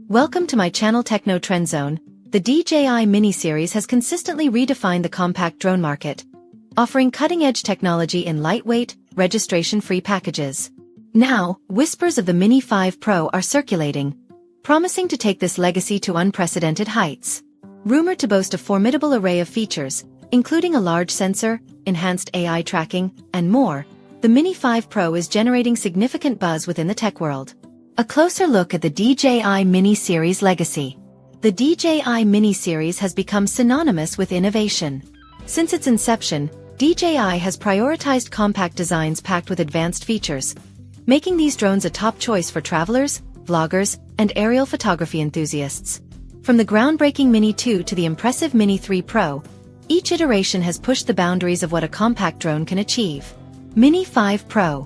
Welcome to my channel Techno Trend Zone. The DJI Mini series has consistently redefined the compact drone market, offering cutting-edge technology in lightweight, registration-free packages. Now, whispers of the Mini 5 Pro are circulating, promising to take this legacy to unprecedented heights. Rumored to boast a formidable array of features, including a large sensor, enhanced AI tracking, and more, the Mini 5 Pro is generating significant buzz within the tech world. A closer look at the DJI Mini series legacy. The DJI Mini series has become synonymous with innovation. Since its inception, DJI has prioritized compact designs packed with advanced features, making these drones a top choice for travelers, vloggers, and aerial photography enthusiasts. From the groundbreaking Mini 2 to the impressive Mini 3 Pro, each iteration has pushed the boundaries of what a compact drone can achieve. Mini 5 Pro.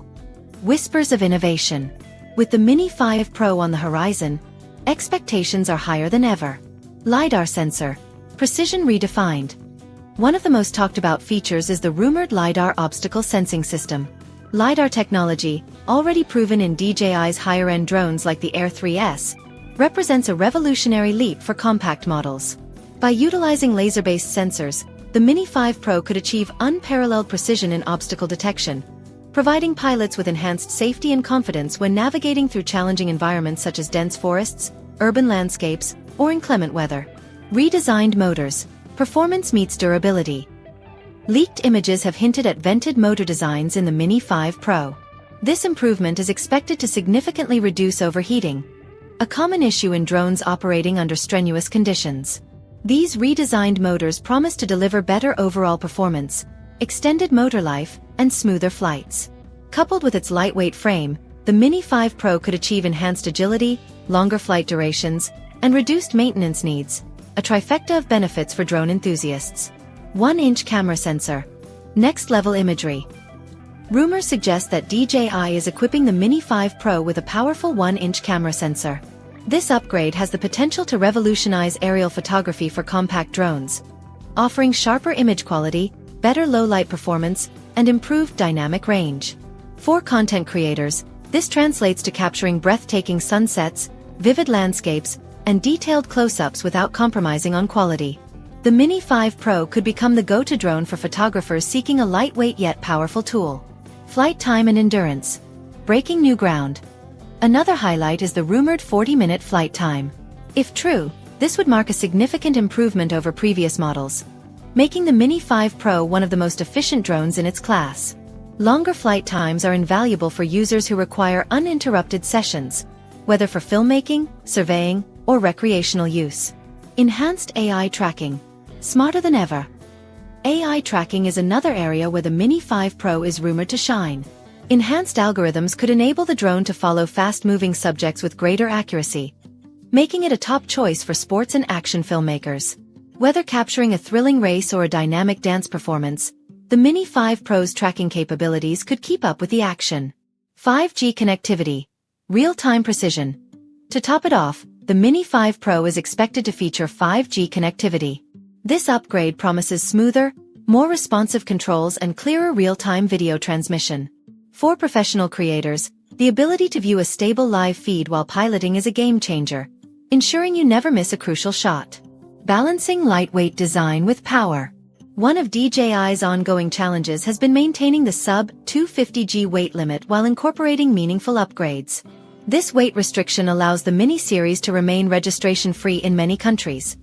Whispers of innovation. With the Mini 5 Pro on the horizon, expectations are higher than ever. LiDAR sensor. Precision redefined. One of the most talked about features is the rumored LiDAR obstacle sensing system. LiDAR technology, already proven in DJI's higher-end drones like the Air 3S, represents a revolutionary leap for compact models. By utilizing laser-based sensors, the Mini 5 Pro could achieve unparalleled precision in obstacle detection, providing pilots with enhanced safety and confidence when navigating through challenging environments such as dense forests, urban landscapes, or inclement weather. Redesigned motors. Performance meets durability. Leaked images have hinted at vented motor designs in the Mini 5 Pro. This improvement is expected to significantly reduce overheating, a common issue in drones operating under strenuous conditions. These redesigned motors promise to deliver better overall performance, extended motor life, and smoother flights. Coupled with its lightweight frame, the Mini 5 Pro could achieve enhanced agility, longer flight durations, and reduced maintenance needs, a trifecta of benefits for drone enthusiasts. 1-inch camera sensor. Next-level imagery. Rumors suggest that DJI is equipping the Mini 5 Pro with a powerful 1-inch camera sensor. This upgrade has the potential to revolutionize aerial photography for compact drones, offering sharper image quality, better low-light performance, and improved dynamic range. For content creators, this translates to capturing breathtaking sunsets, vivid landscapes, and detailed close-ups without compromising on quality. The Mini 5 Pro could become the go-to drone for photographers seeking a lightweight yet powerful tool. Flight time and endurance. Breaking new ground. Another highlight is the rumored 40-minute flight time. If true, this would mark a significant improvement over previous models, making the Mini 5 Pro one of the most efficient drones in its class. Longer flight times are invaluable for users who require uninterrupted sessions, whether for filmmaking, surveying, or recreational use. Enhanced AI tracking. Smarter than ever. AI tracking is another area where the Mini 5 Pro is rumored to shine. Enhanced algorithms could enable the drone to follow fast-moving subjects with greater accuracy, making it a top choice for sports and action filmmakers. Whether capturing a thrilling race or a dynamic dance performance, the Mini 5 Pro's tracking capabilities could keep up with the action. 5G connectivity. Real-time precision. To top it off, the Mini 5 Pro is expected to feature 5G connectivity. This upgrade promises smoother, more responsive controls and clearer real-time video transmission. For professional creators, the ability to view a stable live feed while piloting is a game-changer, ensuring you never miss a crucial shot. Balancing lightweight design with power. One of DJI's ongoing challenges has been maintaining the sub-250g weight limit while incorporating meaningful upgrades. This weight restriction allows the Mini series to remain registration-free in many countries,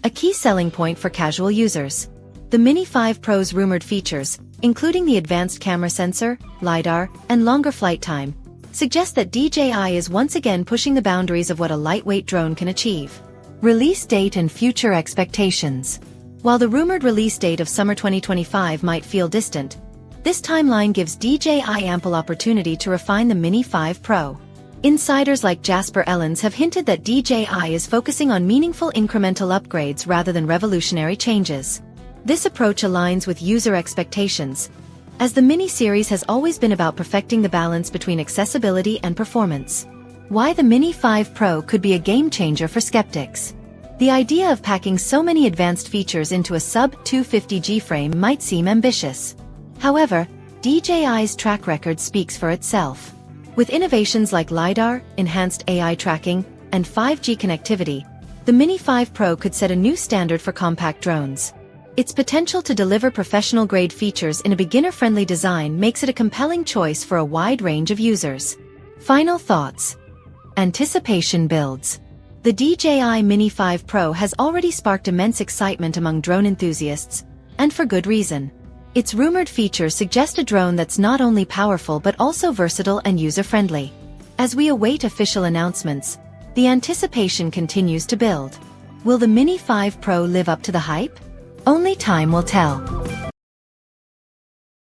a key selling point for casual users. The Mini 5 Pro's rumored features, including the advanced camera sensor, LiDAR, and longer flight time, suggest that DJI is once again pushing the boundaries of what a lightweight drone can achieve. Release date and future expectations. While the rumored release date of summer 2025 might feel distant, this timeline gives DJI ample opportunity to refine the Mini 5 Pro. Insiders like Jasper Ellens have hinted that DJI is focusing on meaningful incremental upgrades rather than revolutionary changes. This approach aligns with user expectations, as the Mini series has always been about perfecting the balance between accessibility and performance. Why the Mini 5 Pro could be a game-changer for skeptics. The idea of packing so many advanced features into a sub-250g frame might seem ambitious. However, DJI's track record speaks for itself. With innovations like LiDAR, enhanced AI tracking, and 5G connectivity, the Mini 5 Pro could set a new standard for compact drones. Its potential to deliver professional-grade features in a beginner-friendly design makes it a compelling choice for a wide range of users. Final thoughts. Anticipation builds. The DJI Mini 5 Pro has already sparked immense excitement among drone enthusiasts, and for good reason. Its rumored features suggest a drone that's not only powerful but also versatile and user-friendly. As we await official announcements, the anticipation continues to build. Will the Mini 5 Pro live up to the hype? Only time will tell.